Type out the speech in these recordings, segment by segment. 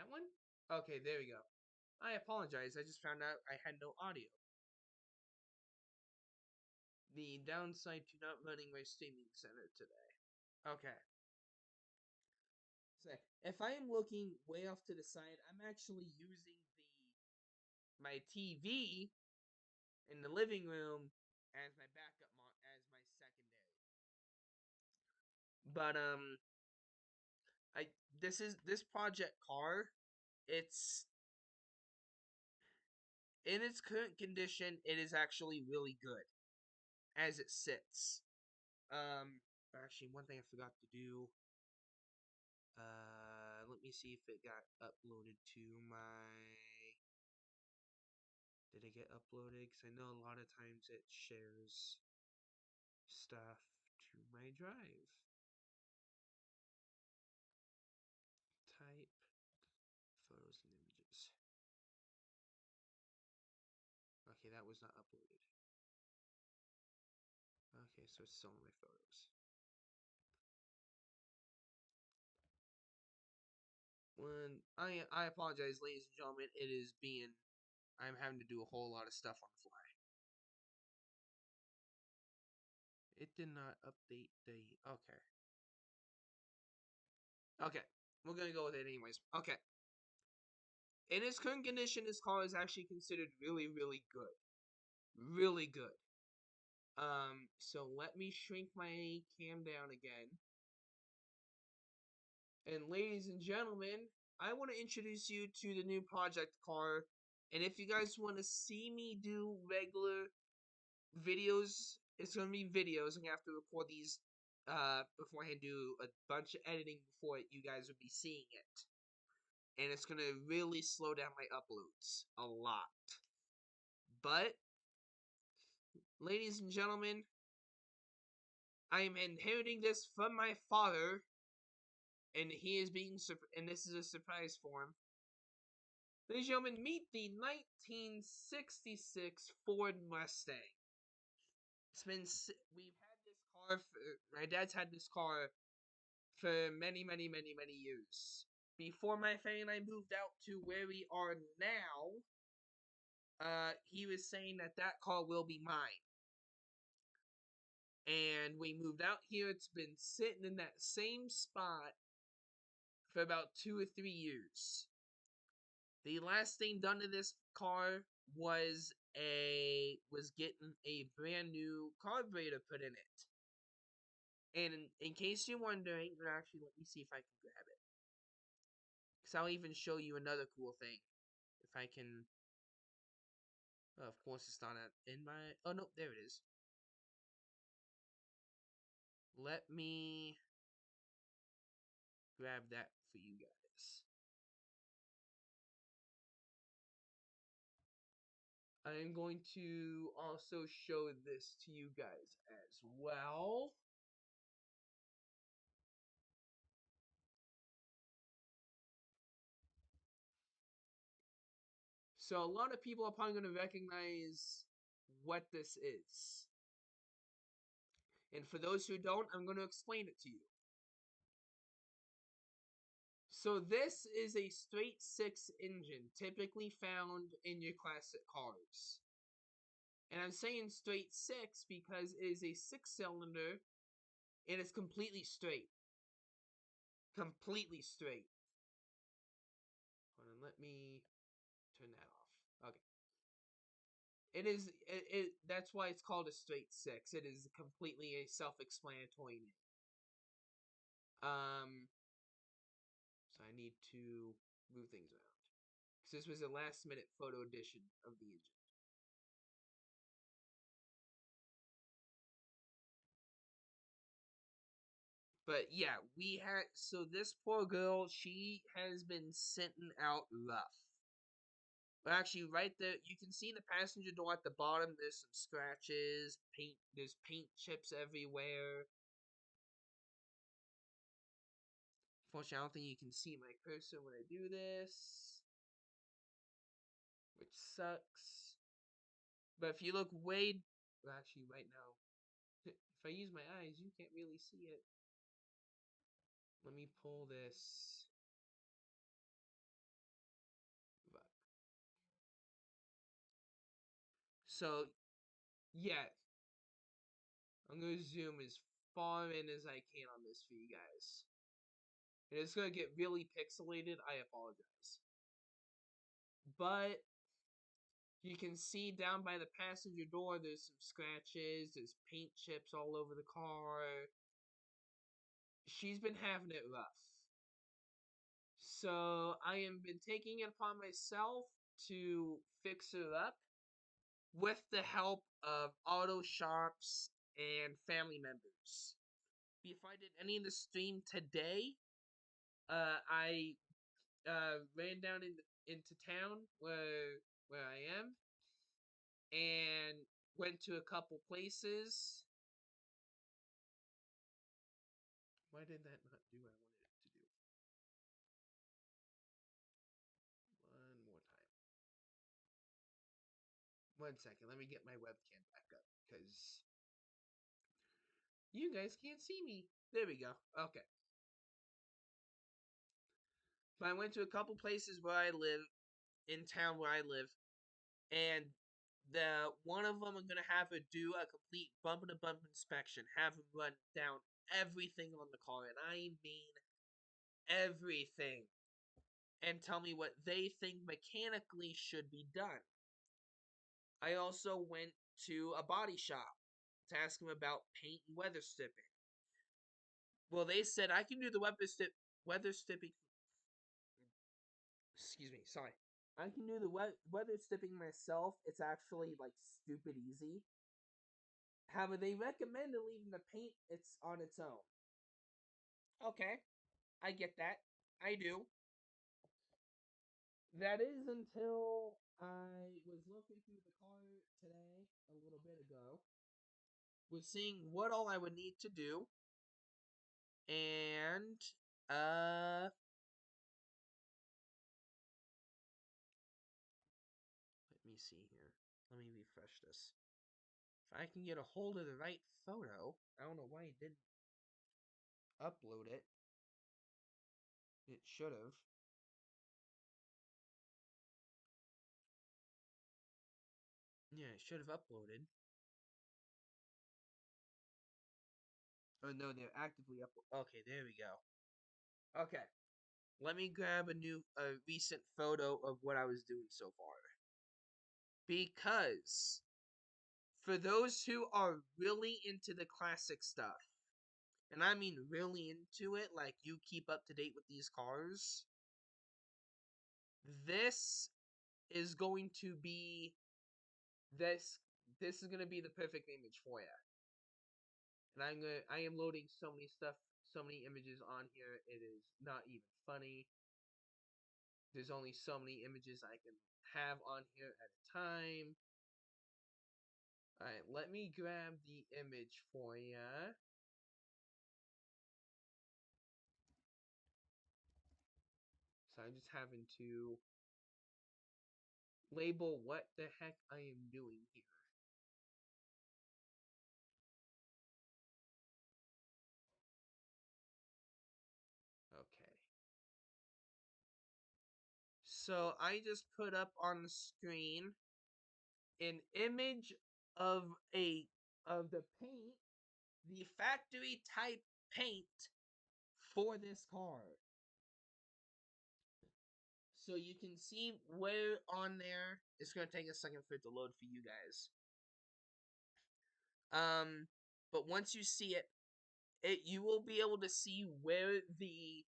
That one? Okay, there we go. I apologize. I just found out I had no audio. The downside to not running my streaming center today. Okay. So if I am looking way off to the side, I'm actually using my TV in the living room as my backup as my secondary. But I this project car. It's in its current condition. It is actually really good as it sits. Actually, one thing I forgot to do. Let me see if it got uploaded to my. Did it get uploaded? Because I know a lot of times it shares stuff to my drive. Type photos and images. Okay, that was not uploaded. Okay, so it's still in my photos. I apologize, ladies and gentlemen. It is being I'm having to do a whole lot of stuff on the fly. It did not update the okay. Okay. We're gonna go with it anyways. Okay. In its current condition, this car is actually considered really, really good. Really good. So let me shrink my cam down again. And ladies and gentlemen, I want to introduce you to the new project car. And if you guys want to see me do regular videos, it's gonna be videos. I'm gonna have to record these beforehand, do a bunch of editing before you guys would be seeing it. And it's gonna really slow down my uploads a lot. But, ladies and gentlemen, I am inheriting this from my father, and he is being and this is a surprise for him. Ladies and gentlemen, meet the 1966 Ford Mustang. We've had this car my dad's had this car for many, many, many, many years. Before my family and I moved out to where we are now, he was saying that car will be mine. And we moved out here. It's been sitting in that same spot for about 2 or 3 years. The last thing done to this car was getting a brand new carburetor put in it. And in case you're wondering, actually let me see if I can grab it. Because I'll even show you another cool thing. If I can. Oh, of course, it's not in my. Oh, no, there it is. Let me grab that for you guys. I'm going to also show this to you guys as well. So a lot of people are probably going to recognize what this is. And for those who don't, I'm going to explain it to you. So this is a straight six engine, typically found in your classic cars. And I'm saying straight six because it is a 6-cylinder and it's completely straight. Completely straight. Hold on, let me turn that off. Okay. It is that's why it's called a straight six. It is completely a self-explanatory name. So I need to move things around. Because this was a last minute photo edition of the engine. But yeah, so this poor girl, she has been sitting out rough. But actually, right there, you can see the passenger door at the bottom. There's some scratches, there's paint chips everywhere. Unfortunately, I don't think you can see my cursor when I do this, which sucks. But if you look well, actually, right now, if I use my eyes, you can't really see it. Let me pull this. So yeah, I'm gonna zoom as far in as I can on this for you guys. And it's gonna get really pixelated, I apologize. But you can see down by the passenger door there's some scratches, there's paint chips all over the car. She's been having it rough. So I have been taking it upon myself to fix her up with the help of auto shops and family members. If I did any of the stream today, I ran down into town where I am and went to a couple places. Why did that not do what I wanted it to do? One more time. 1 second, let me get my webcam back up because you guys can't see me. There we go. Okay. So I went to a couple places where I live, in town where I live, and the one of them I'm gonna have her do a complete bumper to bump inspection, have her run down everything on the car, and I mean everything, and tell me what they think mechanically should be done. I also went to a body shop to ask them about paint and weather stripping. Well, they said I can do the weather stripping. Excuse me, sorry. I can do the weather stripping myself. It's actually like stupid easy. However, they recommended leaving the paint it's on its own. Okay, I get that. I do. That is until I was looking through the car today, a little bit ago, was seeing what all I would need to do, and let me see here. Let me refresh this. If I can get a hold of the right photo, I don't know why it didn't upload it. It should have. Yeah, it should have uploaded. Oh no, they're actively up. Okay, there we go. Okay, let me grab a recent photo of what I was doing so far. Because for those who are really into the classic stuff, and I mean really into it, like you keep up to date with these cars, this is going to be this this is gonna be the perfect image for you. And I am loading so many stuff, so many images on here. It is not even funny. There's only so many images I can have on here at a time. Alright, let me grab the image for you. So I'm just having to label what the heck I am doing here. Okay. So I just put up on the screen an image of the paint, the factory type paint for this car. So you can see where on there. It's gonna take a second for it to load for you guys. Um, but once you see it, you will be able to see where the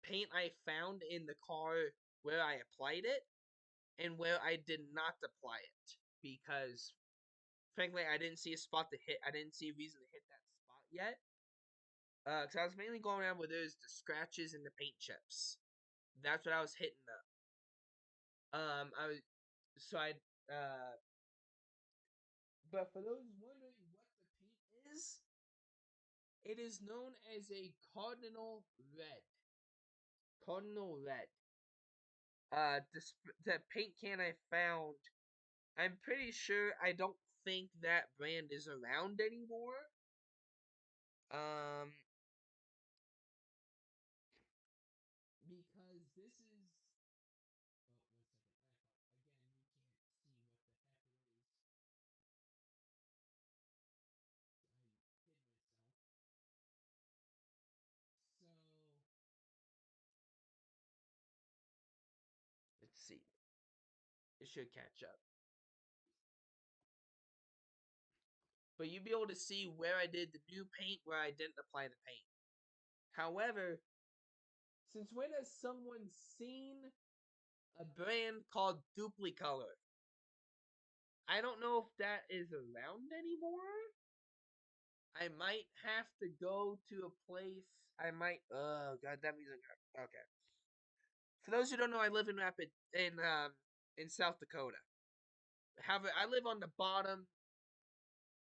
paint I found in the car, where I applied it, and where I did not apply it. Because frankly, I didn't see a spot to hit. I didn't see a reason to hit that spot yet. Because I was mainly going around where there's the scratches and the paint chips. That's what I was hitting up. I was so I But for those wondering what the paint is, it is known as a cardinal red. Cardinal red. The paint can I found, I'm pretty sure I don't think that brand is around anymore. Um, because this is. Oh, 1 second. Again, you can't see what the heck it is. It should catch up. But you'll be able to see where I did the new paint, where I didn't apply the paint. However, since when has someone seen a brand called Duplicolor? I don't know if that is around anymore. I might have to go to a place. I might. Oh god, that music. Okay. For those who don't know, I live in in South Dakota. However, I live on the bottom,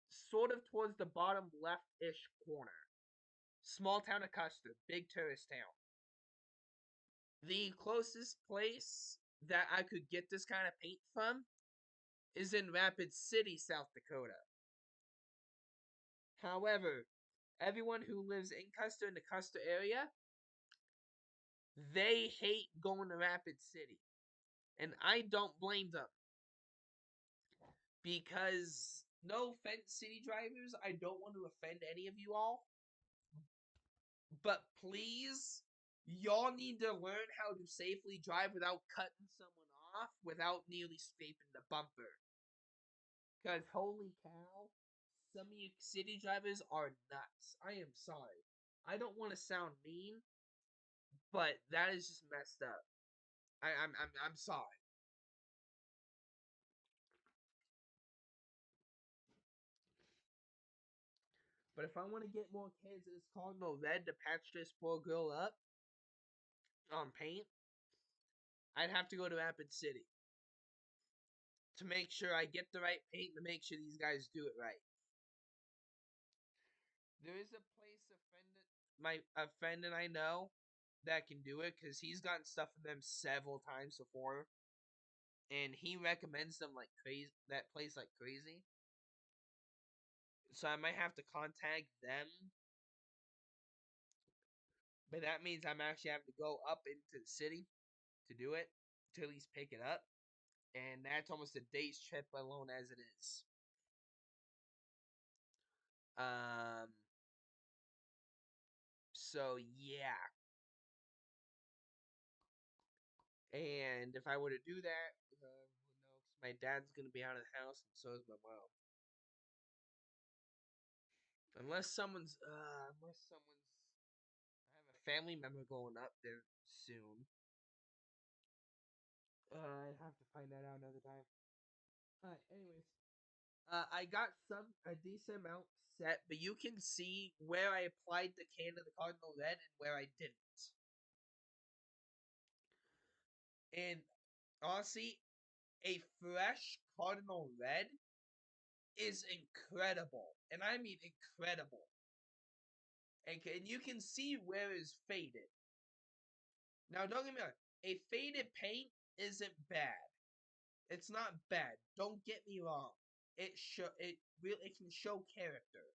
sort of towards the bottom left-ish corner. Small town of Custer, big tourist town. The closest place that I could get this kind of paint from is in Rapid City, South Dakota. However, everyone who lives in Custer, in the Custer area, they hate going to Rapid City. And I don't blame them. Because, no offense, city drivers, I don't want to offend any of you all. But please, y'all need to learn how to safely drive without cutting someone off, without nearly scraping the bumper. Because holy cow, some of you city drivers are nuts. I am sorry. I don't want to sound mean, but that is just messed up. I'm sorry. But if I want to get more kids, it's called no red to patch this poor girl up on paint. I'd have to go to Rapid City to make sure I get the right paint, to make sure these guys do it right. There is a place a friend and I know that can do it because he's gotten stuff from them several times before, and he recommends them like crazy. That place like crazy. So I might have to contact them, but that means I'm actually having to go up into the city to do it, to at least pick it up, and that's almost a day's trip alone as it is. Um. So yeah. And if I were to do that, no, because my dad's gonna be out of the house, and so is my mom. I have a family member going up there soon. I'd have to find that out another time. Alright, anyways. I got a decent amount set, but you can see where I applied the can of the Cardinal Red and where I didn't. And honestly, a fresh Cardinal Red is incredible. And I mean incredible. And you can see where it's faded. Now, don't get me wrong. A faded paint isn't bad. It's not bad. Don't get me wrong. It can show character.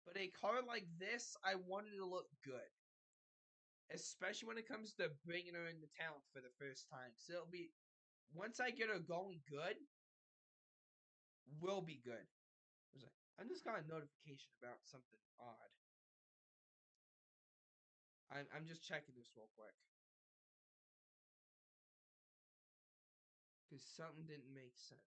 But a car like this, I wanted to look good, especially when it comes to bringing her into town for the first time. So it'll be once I get her going good, will be good. I just got a notification about something odd. I'm just checking this real quick because something didn't make sense.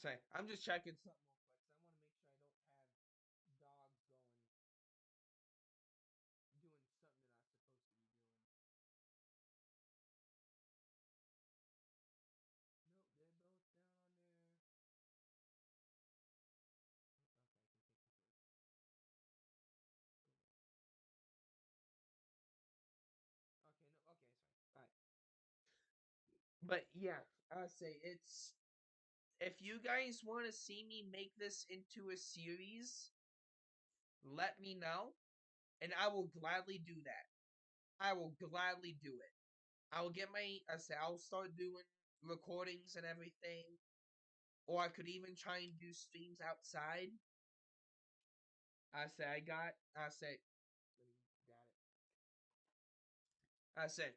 Say, I'm just checking something real quick. So I want to make sure I don't have dogs doing something they're not supposed to be doing. Nope, they're both down on there. Okay, I can take this away. Okay, no, okay, sorry. All right. But yeah, I say it's if you guys want to see me make this into a series, let me know, and I will gladly do that. I will gladly do it. I will get I'll start doing recordings and everything, or I could even try and do streams outside. I say, got it. I said,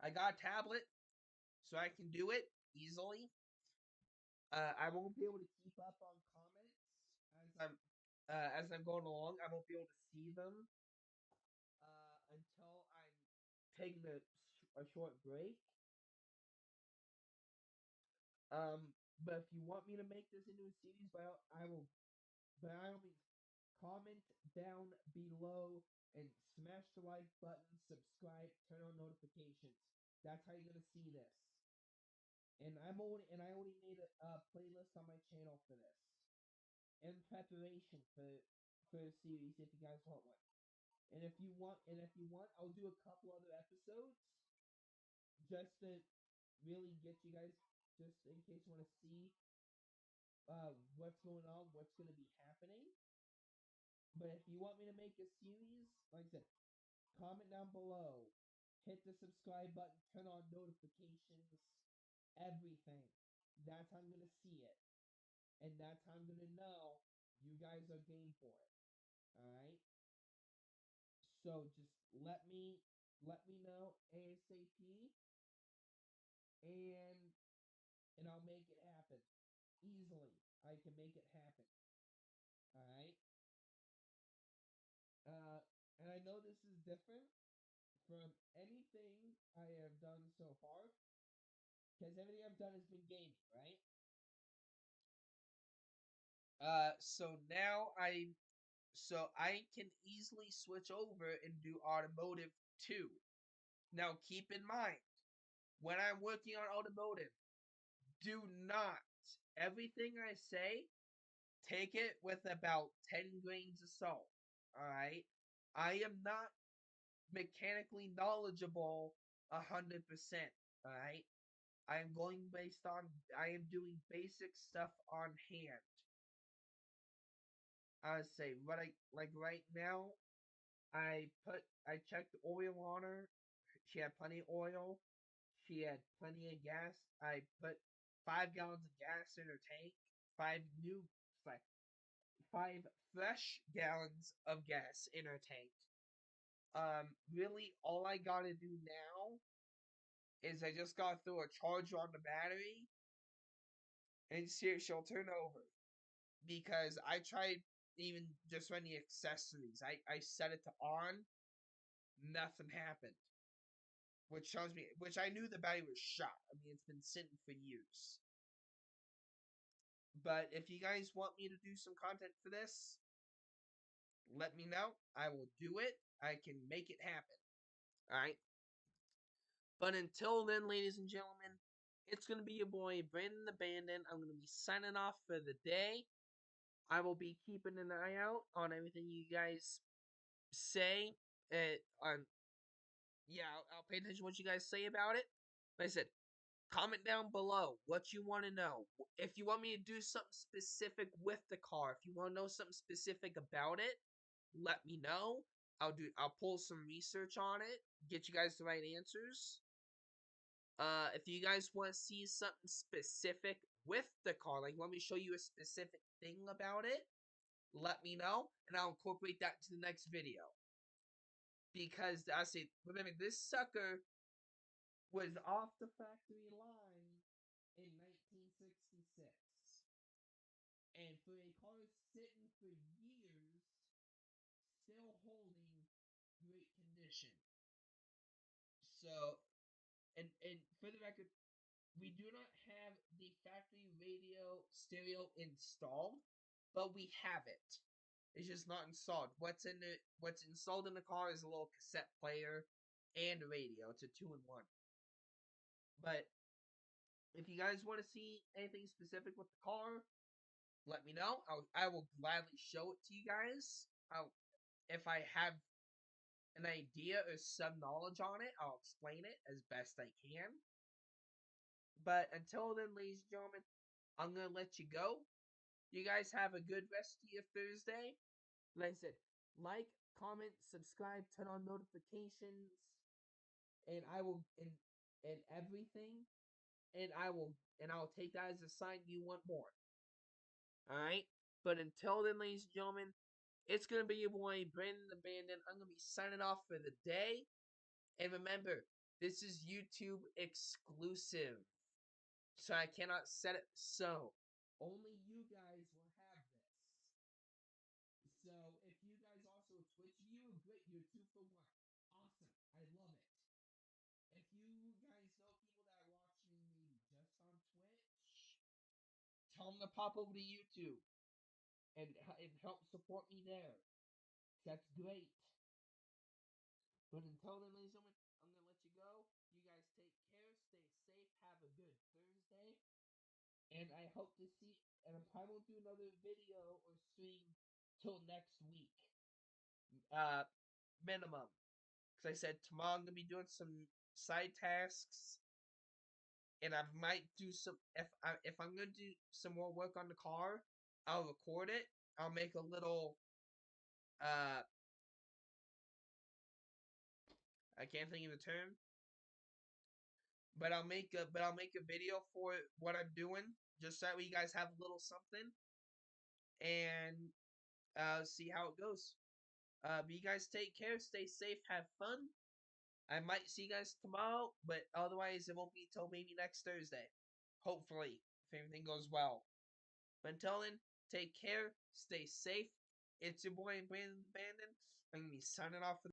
I got a tablet, so I can do it easily. I won't be able to keep up on comments as I'm going along. I won't be able to see them until I'm taking a short break. But if you want me to make this into a series, I will. By all means, comment down below and smash the like button, subscribe, turn on notifications. That's how you're gonna see this. And I already made a playlist on my channel for this in preparation for a series if you guys want one. And if you want, I'll do a couple other episodes just to really get you guys, just in case you want to see what's going on, what's going to be happening. But if you want me to make a series, like I said, comment down below, hit the subscribe button, turn on notifications, everything. That's how I'm gonna see it, and that's how I'm gonna know you guys are game for it. All right. So just let me know ASAP, and I'll make it happen easily. I can make it happen. All right. Uh, and I know this is different from anything I have done so far, because everything I've done has been gaming, right? So now I can easily switch over and do automotive too. Now keep in mind, when I'm working on automotive, do not everything I say, take it with about 10 grains of salt. Alright? I am not mechanically knowledgeable 100%. Alright? I am doing basic stuff on hand. I say what I like right now. I checked the oil on her. She had plenty of oil. She had plenty of gas. I put 5 gallons of gas in her tank. Five new like 5 fresh gallons of gas in her tank. Really, all I gotta do now is I just gotta throw a charger on the battery and see if she'll turn over. Because I tried even just running accessories. I set it to on, nothing happened. Which I knew the battery was shot. I mean, it's been sitting for years. But if you guys want me to do some content for this, let me know. I will do it. I can make it happen. Alright? But until then, ladies and gentlemen, it's going to be your boy, Brandon the Bandit. I'm going to be signing off for the day. I will be keeping an eye out on everything you guys say. On Yeah, I'll pay attention to what you guys say about it. Like I said, comment down below what you want to know. If you want me to do something specific with the car, if you want to know something specific about it, let me know. I'll pull some research on it, get you guys the right answers. If you guys want to see something specific with the car, like let me show you a specific thing about it, let me know, and I'll incorporate that to the next video. Because I say, remember, this sucker was off the factory line in 1966. And for a car sitting for years, still holding great condition. So, and for the record, we do not have the factory radio stereo installed, but we have it. It's just not installed. What's installed in the car is a little cassette player and a radio. It's a 2-in-1. But if you guys want to see anything specific with the car, let me know. I will gladly show it to you guys. If I have an idea or some knowledge on it, I'll explain it as best I can. But until then, ladies and gentlemen, I'm going to let you go. You guys have a good rest of your Thursday. Like I said, like, comment, subscribe, turn on notifications, and I will, and everything, and I'll take that as a sign you want more. Alright? But until then, ladies and gentlemen, it's going to be your boy, Brandon the Bandit. I'm going to be signing off for the day. And remember, this is YouTube exclusive. So I cannot set it so. Only you guys will have this. So if you guys also a Twitch viewer, great, you're 2 for 1. Awesome. I love it. If you guys know people that watch me maybe just on Twitch, tell them to pop over to YouTube and help support me there. That's great. But until then, ladies and gentlemen, I'm gonna let you go. You guys take care, stay safe, have a good Thursday, and I hope to see. And I probably won't do another video or stream till next week, minimum. Because I said tomorrow I'm gonna be doing some side tasks, and I might do some. If I'm gonna do some more work on the car, I'll record it. I'll make a little. I can't think of the term, but I'll make a video for what I'm doing, just so that way you guys have a little something, and see how it goes. But you guys take care, stay safe, have fun. I might see you guys tomorrow, but otherwise it won't be till maybe next Thursday. Hopefully, if everything goes well. But until then, take care, stay safe. It's your boy Brandon Bandon. I'm gonna be signing off for